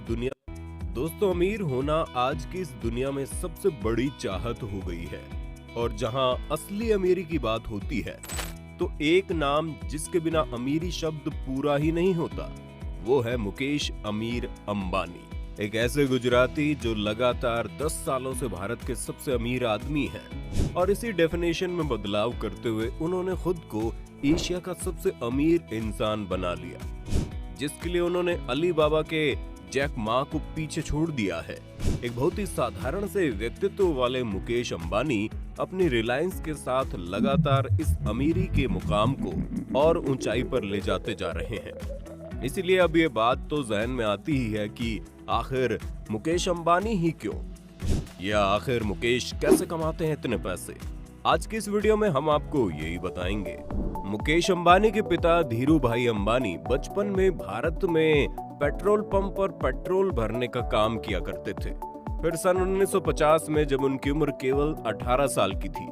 दुनिया। दोस्तों, अमीर होना आज की इस दुनिया में सबसे बड़ी चाहत हो गई है। और जहां असली अमीरी की बात होती है तो एक नाम जिसके बिना अमीरी शब्द पूरा ही नहीं होता, वो है मुकेश अमीर अंबानी। एक ऐसे गुजराती जो लगातार 10 सालों से भारत के सबसे अमीर आदमी हैं और इसी डेफिनेशन में बदलाव करते हुए उन्होंने खुद को एशिया का सबसे अमीर इंसान बना लिया, जिसके लिए उन्होंने अली बाबा के जैक मा को पीछे छोड़ दिया है। एक बहुत ही साधारण से व्यक्तित्व वाले मुकेश अंबानी अपनी रिलायंस के साथ लगातार इस अमीरी के मुकाम को और ऊंचाई पर ले जाते जा रहे हैं। इसीलिए अब ये बात तो जहन में आती ही है कि आखिर मुकेश अंबानी ही क्यों, या आखिर मुकेश कैसे कमाते हैं इतने पैसे। आज की इस वीडियो में हम आपको यही बताएंगे। मुकेश अंबानी के पिता धीरू भाई अंबानी बचपन में भारत में पेट्रोल पंप पर पेट्रोल भरने का काम किया करते थे। फिर सन 1950 में जब उनकी उम्र केवल 18 साल की थी,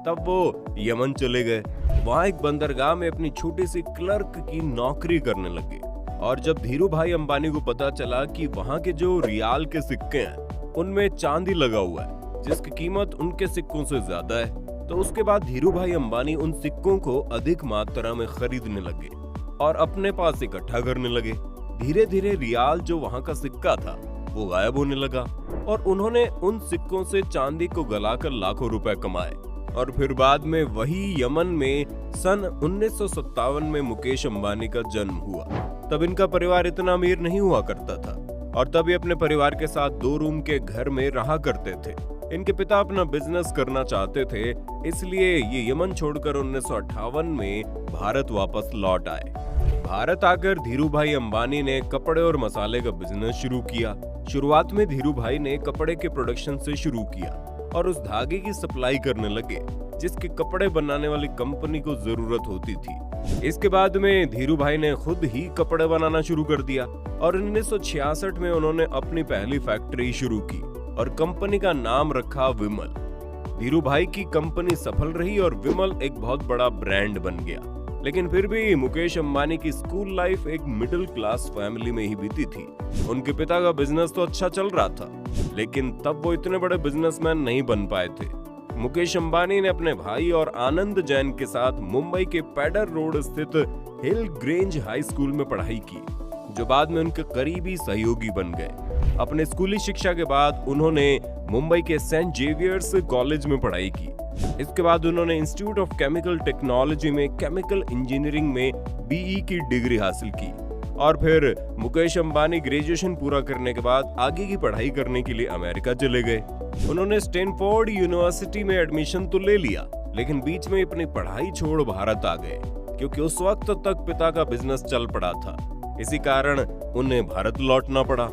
तब वो यमन चले गए। वहाँ एक बंदरगाह में अपनी छोटी सी क्लर्क की नौकरी करने लगे। और जब धीरू भाई अंबानी को पता चला कि वहाँ के जो रियाल के सिक्के हैं उनमें चांदी लगा हुआ है, जिसकी कीमत उनके सिक्कों से ज्यादा है, तो उसके बाद धीरू भाई अंबानी उन सिक्कों को अधिक मात्रा में खरीदने लगे और अपने पास इकट्ठा करने लगे। धीरे धीरे रियाल जो वहाँ का सिक्का था वो गायब होने लगा और उन्होंने उन सिक्कों से चांदी को गलाकर लाखों रुपए कमाए। और फिर बाद में वही यमन में सन 1957 में मुकेश अंबानी का जन्म हुआ। तब इनका परिवार इतना अमीर नहीं हुआ करता था और तब ये अपने परिवार के साथ 2 रूम के घर में रहा करते थे। इनके पिता अपना बिजनेस करना चाहते थे, इसलिए ये यमन छोड़कर 1958 में भारत वापस लौट आए। भारत आकर धीरू भाई अंबानी ने कपड़े और मसाले का बिजनेस शुरू किया। शुरुआत में धीरू भाई ने कपड़े के प्रोडक्शन से शुरू किया और उस धागे की सप्लाई करने लगे जिसके कपड़े बनाने वाली कंपनी को जरूरत होती थी। इसके बाद में धीरू भाई ने खुद ही कपड़े बनाना शुरू कर दिया और 1966 में उन्होंने अपनी पहली फैक्ट्री शुरू की और कंपनी का नाम रखा विमल। धीरू भाई की कंपनी सफल रही और विमल एक बहुत बड़ा ब्रांड बन गया। लेकिन फिर भी मुकेश अंबानी की स्कूल लाइफ एक मिडिल क्लास फैमिली में ही बीती थी। उनके पिता का बिजनेस तो अच्छा चल रहा था, लेकिन तब वो इतने बड़े बिजनेसमैन नहीं बन पाए थे। मुकेश अंबानी ने अपने भाई और आनंद जैन के साथ मुंबई के पैडर रोड स्थित हिल ग्रेंज हाई स्कूल में पढ़ाई की, जो बाद में उनके करीबी सहयोगी बन गए। अपने स्कूली शिक्षा के बाद उन्होंने मुंबई के सेंट जेवियर्स कॉलेज में पढ़ाई की। इसके बाद उन्होंने इंस्टीट्यूट ऑफ केमिकल टेक्नोलॉजी में केमिकल इंजीनियरिंग में बीई की डिग्री हासिल की। और फिर मुकेश अंबानी ग्रेजुएशन पूरा करने के बाद आगे की पढ़ाई करने के लिए अमेरिका चले गए। उन्होंने स्टैनफोर्ड यूनिवर्सिटी में एडमिशन तो ले लिया, लेकिन बीच में अपनी पढ़ाई छोड़ भारत आ गए, क्योंकि उस वक्त तक पिता का बिजनेस चल पड़ा था। इसी कारण उन्हें भारत लौटना पड़ा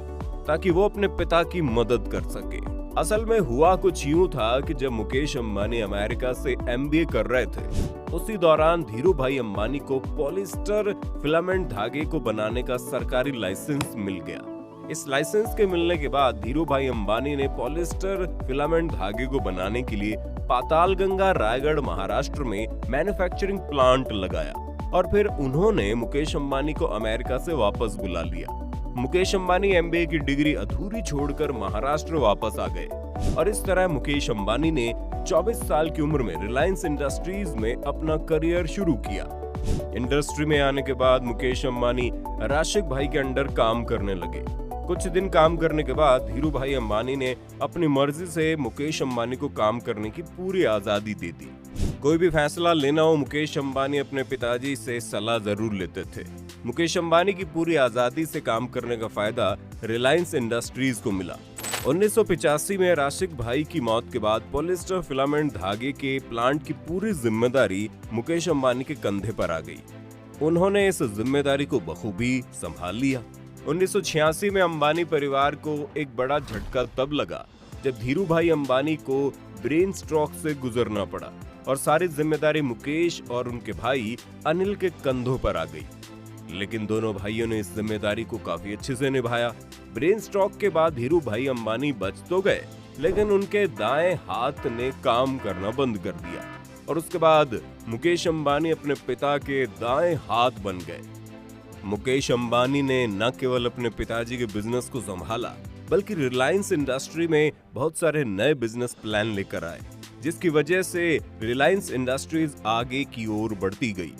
ताकि वो अपने पिता की मदद कर सके। असल में हुआ कुछ यूं था कि जब मुकेश अंबानी अमेरिका से एमबीए कर रहे थे, उसी दौरान धीरू भाई अंबानी को पॉलिस्टर फिलामेंट धागे को बनाने का सरकारी लाइसेंस मिल गया। इस लाइसेंस के मिलने के बाद धीरू भाई अंबानी ने पॉलिस्टर फिलामेंट धागे को बनाने के लिए पातालगंगा रायगढ़ महाराष्ट्र में मैन्युफैक्चरिंग प्लांट लगाया और फिर उन्होंने मुकेश अंबानी को अमेरिका से वापस बुला लिया। मुकेश अंबानी एमबीए की डिग्री अधूरी छोड़कर महाराष्ट्र वापस आ गए और इस तरह मुकेश अंबानी ने 24 साल की उम्र में रिलायंस इंडस्ट्रीज में अपना करियर शुरू किया। इंडस्ट्री में आने के बाद मुकेश अंबानी राशिक भाई के अंडर काम करने लगे। कुछ दिन काम करने के बाद धीरू भाई अंबानी ने अपनी मर्जी से मुकेश अंबानी को काम करने की पूरी आजादी दे दी। कोई भी फैसला लेना हो, मुकेश अंबानी अपने पिताजी से सलाह जरूर लेते थे। मुकेश अंबानी की पूरी आजादी से काम करने का फायदा रिलायंस इंडस्ट्रीज को मिला। 1985 में राशिक भाई की मौत के बाद पॉलिस्टर फिलामेंट धागे के प्लांट की पूरी जिम्मेदारी मुकेश अंबानी के कंधे पर आ गई। उन्होंने इस जिम्मेदारी को बखूबी संभाल लिया। 1986 में अंबानी परिवार को एक बड़ा झटका तब लगा जब धीरू भाई अंबानी को ब्रेन स्ट्रोक से गुजरना पड़ा और सारी जिम्मेदारी मुकेश और उनके भाई अनिल के कंधों पर आ गई। लेकिन दोनों भाइयों ने इस जिम्मेदारी को काफी अच्छे से निभाया। ब्रेन स्ट्रोक के बाद धीरू भाई अंबानी बच तो गए, लेकिन उनके दाएं हाथ ने काम करना बंद कर दिया और उसके बाद मुकेश अंबानी अपने पिता के दाएं हाथ बन गए। मुकेश अंबानी ने न केवल अपने पिताजी के बिजनेस को संभाला, बल्कि रिलायंस इंडस्ट्री में बहुत सारे नए बिजनेस प्लान लेकर आए, जिसकी वजह से रिलायंस इंडस्ट्रीज आगे की ओर बढ़ती गई।